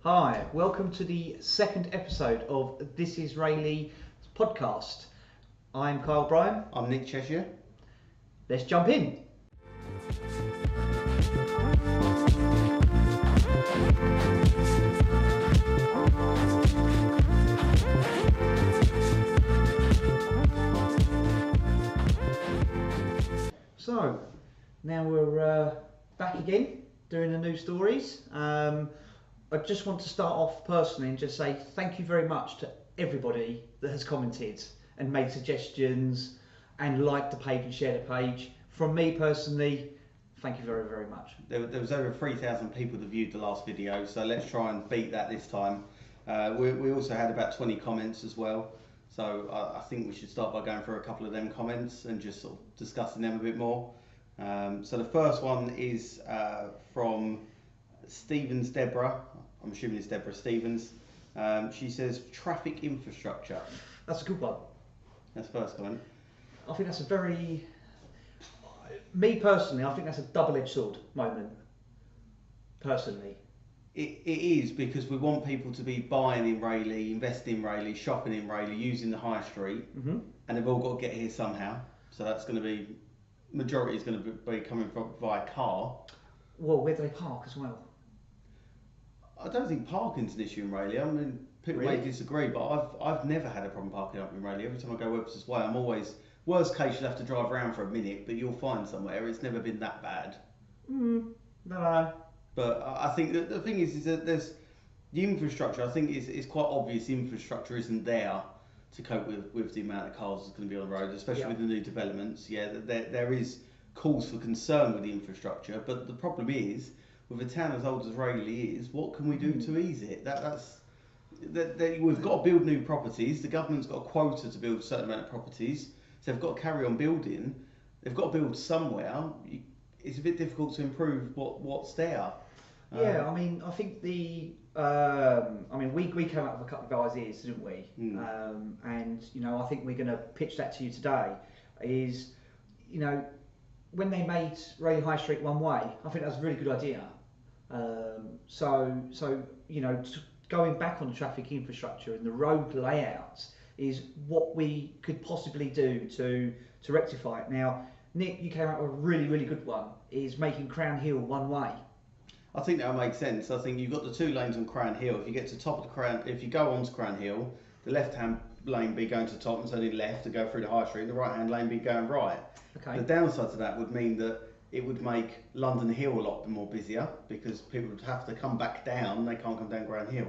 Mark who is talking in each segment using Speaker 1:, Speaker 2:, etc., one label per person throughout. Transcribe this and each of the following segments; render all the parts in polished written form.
Speaker 1: Hi, welcome to the second episode of This is Rayleigh podcast. I'm Kyle Bryan.
Speaker 2: I'm Nick Cheshire.
Speaker 1: Let's jump in. So, now we're back again doing the new stories. I just want to start off personally and just say thank you very much to everybody that has commented and made suggestions and liked the page and shared the page. From me personally, thank you very, very much.
Speaker 2: There was over 3,000 people that viewed the last video, so let's try and beat that this time. We also had about 20 comments as well, so I think we should start by going through a couple of them comments and just sort of discussing them a bit more. So the first one is from Stevens Deborah. I'm assuming it's Deborah Stevens. She says traffic infrastructure.
Speaker 1: That's a good one.
Speaker 2: That's the first comment.
Speaker 1: I think that's a very, me personally, I think that's a double-edged sword moment, personally.
Speaker 2: It is, because we want people to be buying in Rayleigh, investing in Rayleigh, shopping in Rayleigh, using the high street, and they've all got to get here somehow. So that's going to be, majority is going to be coming from via car.
Speaker 1: Well, where do they park as well?
Speaker 2: I don't think parking's an issue in Rayleigh. I mean, people may disagree, but I've never had a problem parking up in Rayleigh. Every time I go Webster's Way, I'm always, worst case you'll have to drive around for a minute, but you'll find somewhere. It's never been that bad.
Speaker 1: No.
Speaker 2: But I think that the thing is that there's the infrastructure. I think it's quite obvious the infrastructure isn't there to cope with the amount of cars that's going to be on the road, especially with the new developments. Yeah, there is cause for concern with the infrastructure, but the problem is, with a town as old as Rayleigh is, what can we do to ease it? We've got to build new properties. The government's got a quota to build a certain amount of properties, so they've got to carry on building. They've got to build somewhere. It's a bit difficult to improve what's there.
Speaker 1: Yeah, I mean, I think we came up with a couple of ideas, didn't we? And I think we're going to pitch that to you today. Is when they made Rayleigh High Street one way, I think that's a really good idea. Going back on the traffic infrastructure and the road layouts is what we could possibly do to rectify it. Now, Nick, you came out with a really, really good one, is making Crown Hill one way.
Speaker 2: I think that makes sense. I think you've got the two lanes on Crown Hill. If you get to the top of the Crown, if you go onto Crown Hill, the left-hand lane be going to the top and turning left to go through the high street, and the right-hand lane be going right.
Speaker 1: Okay.
Speaker 2: The downside to that would mean that it would make London Hill a lot more busier, because people would have to come back down. They can't come down Crown Hill,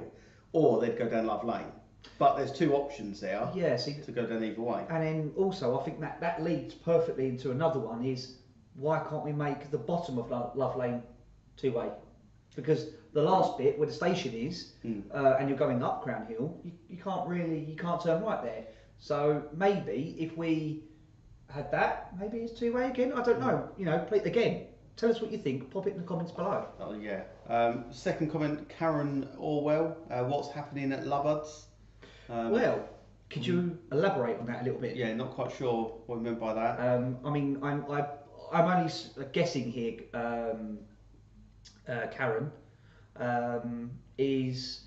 Speaker 2: or they'd go down Love Lane. But there's two options there to go down either way.
Speaker 1: And then also, I think that leads perfectly into another one, is why can't we make the bottom of Love Lane two-way? Because the last bit where the station is, and you're going up Crown Hill, you can't turn right there. So maybe if we had that, maybe it's two-way again. I don't know. Play it again. Tell us what you think. Pop it in the comments below.
Speaker 2: Oh yeah. Second comment, Karen Orwell. What's happening at Loveards?
Speaker 1: Well, could you elaborate on that a little bit?
Speaker 2: Yeah, not quite sure what we meant by that.
Speaker 1: I'm only guessing here. Karen is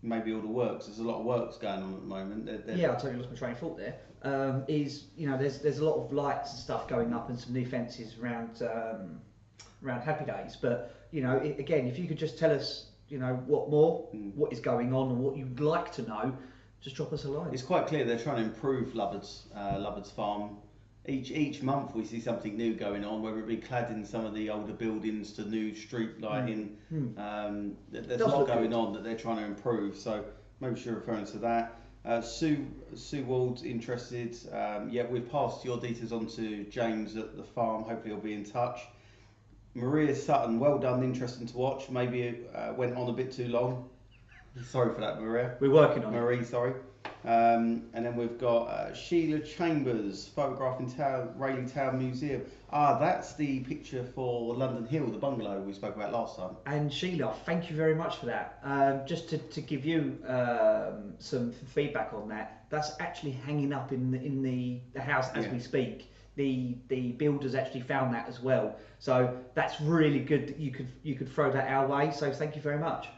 Speaker 2: maybe all the works. There's a lot of works going on at the moment.
Speaker 1: Yeah, I totally lost my train of thought there. There's a lot of lights and stuff going up and some new fences around Happy Days. But again, if you could just tell us what is going on and what you'd like to know, just drop us a line.
Speaker 2: It's quite clear they're trying to improve Loveards Farm. Each month we see something new going on, whether it be cladding some of the older buildings to new street lighting. There's a lot going on that they're trying to improve, so maybe you're referring to that. Sue Ward's interested. We've passed your details on to James at the farm. Hopefully he'll be in touch. Maria Sutton, well done, interesting to watch. Maybe it went on a bit too long. Sorry for that, Maria.
Speaker 1: We're working on
Speaker 2: it. Sorry. And then we've got Sheila Chambers photographing Rayleigh Town Museum. That's the picture for London Hill, the bungalow we spoke about last time.
Speaker 1: And Sheila, thank you very much for that. Just to give you some feedback on that, that's actually hanging up in the house as we speak. The builders actually found that as well, so that's really good that you could throw that our way. So thank you very much.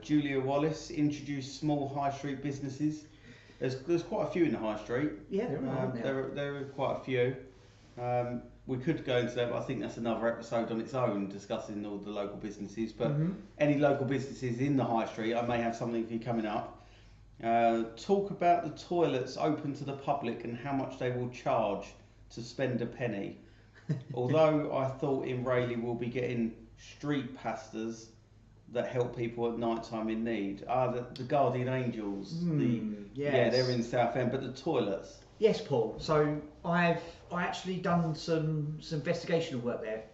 Speaker 2: Julia Wallace introduced small high street businesses. There's quite a few in the high street.
Speaker 1: Yeah, there are.
Speaker 2: There are quite a few. We could go into that, but I think that's another episode on its own, discussing all the local businesses. But any local businesses in the high street, I may have something for you coming up. Talk about the toilets open to the public and how much they will charge to spend a penny. Although I thought in Rayleigh we'll be getting street pastas that help people at night time in need. The Guardian Angels. Yeah, they're in Southend, but the toilets.
Speaker 1: Yes, Paul. So I actually done some investigational work there,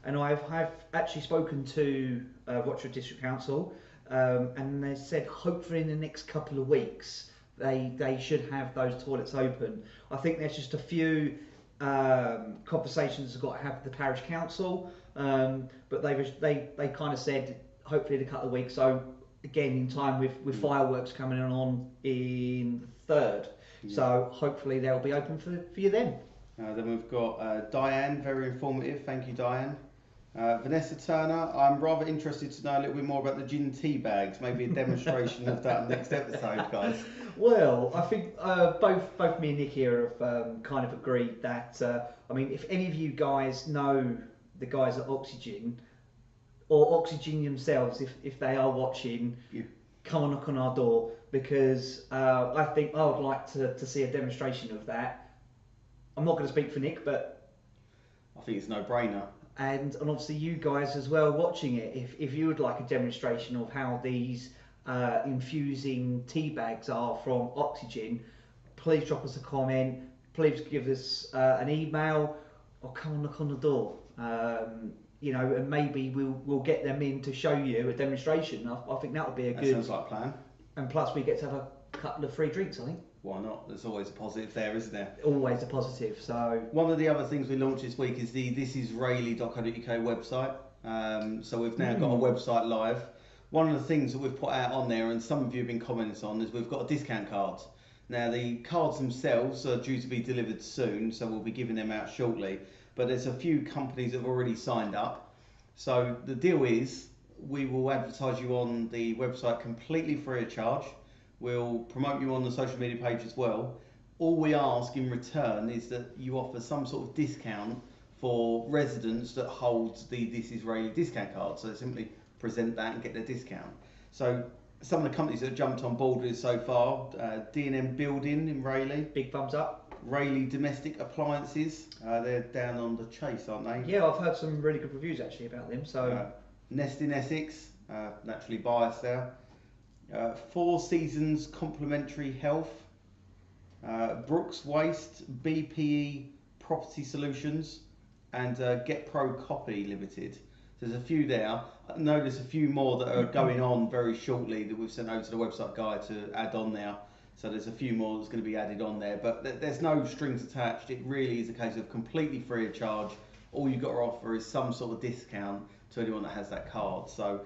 Speaker 1: and I've actually spoken to Rochester District Council, and they said hopefully in the next couple of weeks they should have those toilets open. I think there's just a few conversations I've got to have with the parish council, but they kind of said hopefully in a couple of weeks. So again, in time with fireworks coming on in the 3rd. Yeah. So hopefully they'll be open for you then.
Speaker 2: Then we've got Diane, very informative. Thank you, Diane. Vanessa Turner, I'm rather interested to know a little bit more about the gin tea bags. Maybe a demonstration of that next episode, guys.
Speaker 1: Well, I think both me and Nick here have kind of agreed that, I mean, if any of you guys know the guys at Oxygen, or Oxygen themselves, if they are watching, come and knock on our door, because I think I would like to see a demonstration of that. I'm not going to speak for Nick, but
Speaker 2: I think it's a no-brainer.
Speaker 1: And obviously you guys as well watching it, if you would like a demonstration of how these infusing tea bags are from Oxygen, please drop us a comment, please give us an email, or come and knock on the door. And maybe we'll get them in to show you a demonstration. I think that would be a good.
Speaker 2: Sounds like a plan.
Speaker 1: And plus we get to have a couple of free drinks, I think.
Speaker 2: Why not? There's always a positive there, isn't there?
Speaker 1: Always a positive. So
Speaker 2: one of the other things we launched this week is the thisisrayleigh.co.uk website. So we've now got a website live. One of the things that we've put out on there, and some of you have been commenting on, is we've got discount cards. Now the cards themselves are due to be delivered soon, so we'll be giving them out shortly. But there's a few companies that have already signed up. So the deal is we will advertise you on the website completely free of charge. We'll promote you on the social media page as well. All we ask in return is that you offer some sort of discount for residents that hold the This Is Rayleigh discount card. So simply present that and get their discount. So some of the companies that have jumped on board with so far, D&M Building in Rayleigh.
Speaker 1: Big thumbs up.
Speaker 2: Rayleigh Domestic Appliances, they're down on the Chase, aren't they?
Speaker 1: Yeah, I've heard some really good reviews actually about them. So
Speaker 2: Nest in Essex, naturally biased there. Four Seasons Complementary Health, Brooks Waste, BPE Property Solutions, and Get Pro Copy Limited. There's a few there. I know there's a few more that are going on very shortly that we've sent over to the website guy to add on there. So there's a few more that's going to be added on there, but there's no strings attached. It really is a case of completely free of charge. All you've got to offer is some sort of discount to anyone that has that card. So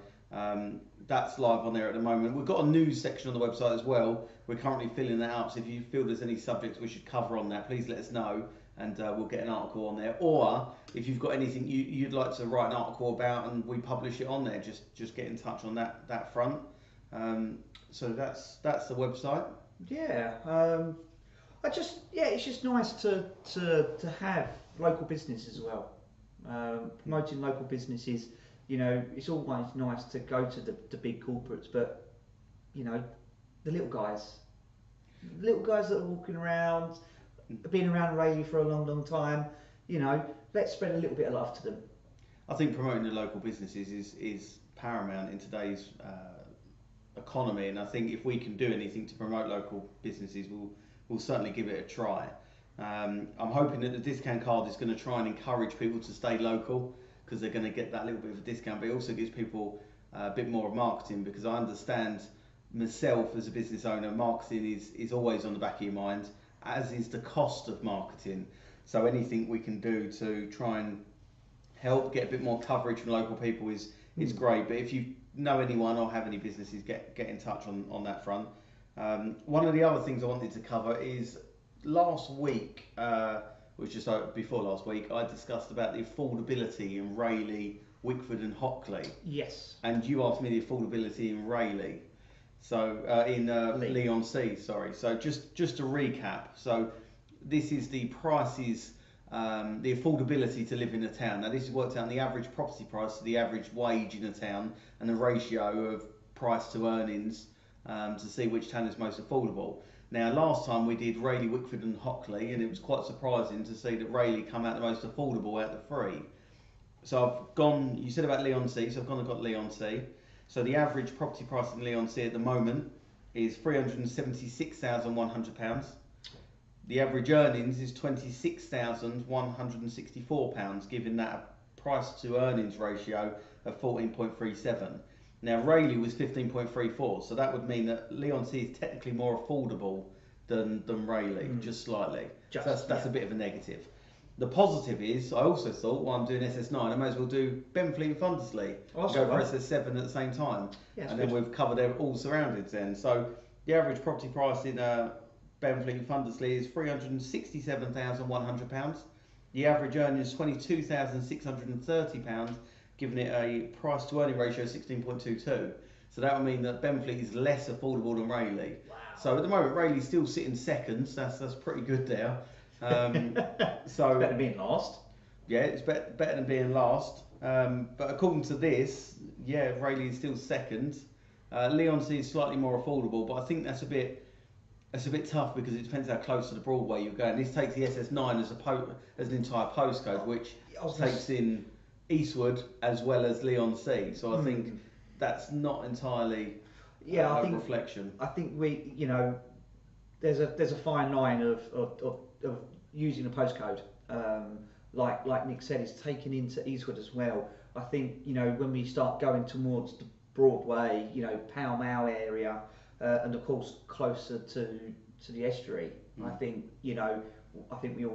Speaker 2: that's live on there at the moment. We've got a news section on the website as well. We're currently filling that out. So if you feel there's any subjects we should cover on that, please let us know, and we'll get an article on there. Or if you've got anything you'd like to write an article about and we publish it on there, just get in touch on that front. So that's the website.
Speaker 1: Yeah, it's just nice to have local business as well. Promoting local businesses, it's always nice to go to the big corporates, but the little guys that are walking around, been around Rayleigh for a long time, let's spread a little bit of love to them.
Speaker 2: I think promoting the local businesses is paramount in today's economy, and I think if we can do anything to promote local businesses, we'll certainly give it a try. I'm hoping that the discount card is going to try and encourage people to stay local, because they're going to get that little bit of a discount, but it also gives people a bit more of marketing, because I understand myself as a business owner, marketing is always on the back of your mind, as is the cost of marketing. So anything we can do to try and help get a bit more coverage from local people is great. But if you know anyone or have any businesses, get in touch on that front. One of the other things I wanted to cover is last week, which is before last week, I discussed about the affordability in Rayleigh Wickford and Hockley.
Speaker 1: Yes.
Speaker 2: And you asked me the affordability in Rayleigh. So in Leon C, sorry. So just to recap, so this is the prices, the affordability to live in a town. Now this is worked out on the average property price to the average wage in a town and the ratio of price to earnings to see which town is most affordable. Now last time we did Rayleigh, Wickford and Hockley, and it was quite surprising to see that Rayleigh come out the most affordable out of the three. So I've gone, you said about Leon C, so I've gone and got Leon C. So the average property price in Leon C at the moment is £376,100. The average earnings is £26,164, giving that a price to earnings ratio of 14.37. Now Rayleigh was 15.34, so that would mean that Leon C is technically more affordable than Rayleigh, just slightly. So that's a bit of a negative. The positive is, I also thought, while I'm doing SS9, I may as well do Benfleet and Fundersley, go for SS7 at the same time, and then we've covered all surroundings then. So the average property price in Benfleet and Fundersley is £367,100. The average earnings is £22,630, giving it a price to earning ratio of 16.22. So that would mean that Benfleet is less affordable than Rayleigh.
Speaker 1: Wow.
Speaker 2: So at the moment, Rayleigh's still sitting second. So that's pretty good there. So
Speaker 1: it's better than being last.
Speaker 2: Yeah, it's better than being last. But according to this, yeah, Rayleigh is still second. Leon C is slightly more affordable, but I think that's a bit tough because it depends how close to the Broadway you're going. This takes the SS9 as an entire postcode, which takes in Eastwood as well as Leon C. So I think that's not entirely a reflection.
Speaker 1: I think there's a fine line of using a postcode. Like Nick said, it's taken into Eastwood as well. I think when we start going towards the Broadway, Pall Mall area, and of course closer to the estuary, I think we all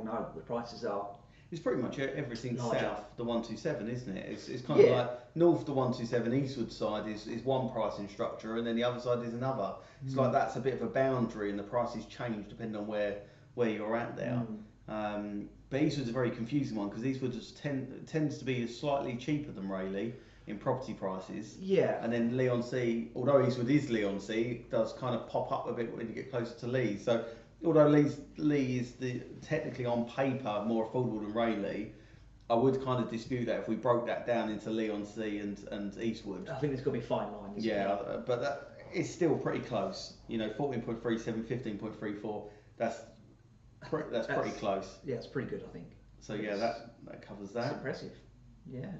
Speaker 1: know what the prices are.
Speaker 2: It's pretty much everything
Speaker 1: larger.
Speaker 2: south the 127, isn't it? It's kind of like north the 127, Eastwood side is one pricing structure, and then the other side is another. It's like that's a bit of a boundary, and the prices change depending on where you're at there. But Eastwood's a very confusing one because Eastwood tends to be slightly cheaper than Rayleigh in property prices.
Speaker 1: Yeah.
Speaker 2: And then Leon C, although Eastwood is Leon C, it does kind of pop up a bit when you get closer to Leigh. So although Leigh is technically on paper more affordable than Rayleigh, I would kind of dispute that if we broke that down into Leon C and Eastwood.
Speaker 1: I think there's got to be a fine line.
Speaker 2: But that is still pretty close. 14.37, 15.34. That's pretty close.
Speaker 1: Yeah, it's pretty good, I think.
Speaker 2: So yeah, that covers that.
Speaker 1: That's impressive. Yeah.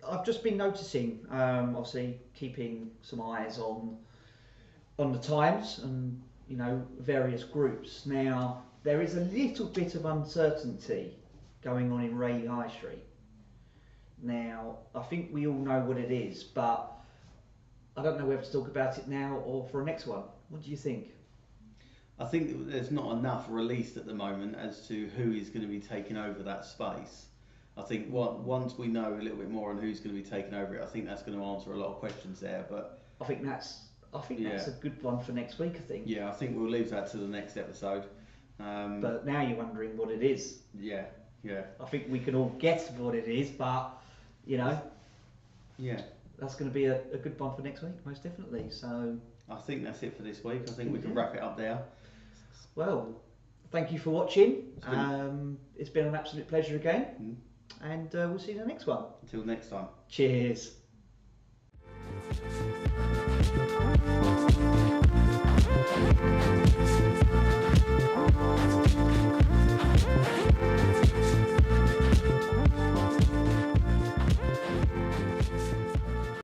Speaker 1: I've just been noticing, obviously keeping some eyes on the Times and various groups. Now there is a little bit of uncertainty going on in Rayleigh High Street. Now I think we all know what it is, but I don't know whether to talk about it now or for a next one. What do you think?
Speaker 2: I think there's not enough released at the moment as to who is going to be taking over that space. I think once we know a little bit more on who's going to be taking over it, I think that's going to answer a lot of questions there. But
Speaker 1: I think that's a good one for next week. I think.
Speaker 2: Yeah, I think we'll leave that to the next episode.
Speaker 1: But now you're wondering what it is.
Speaker 2: Yeah.
Speaker 1: I think we can all guess what it is, but
Speaker 2: Yeah.
Speaker 1: That's going to be a good one for next week, most definitely. So
Speaker 2: I think that's it for this week. I think we can wrap it up there.
Speaker 1: Well, thank you for watching. It's been an absolute pleasure again. And we'll see you in the next one.
Speaker 2: Until next time.
Speaker 1: Cheers.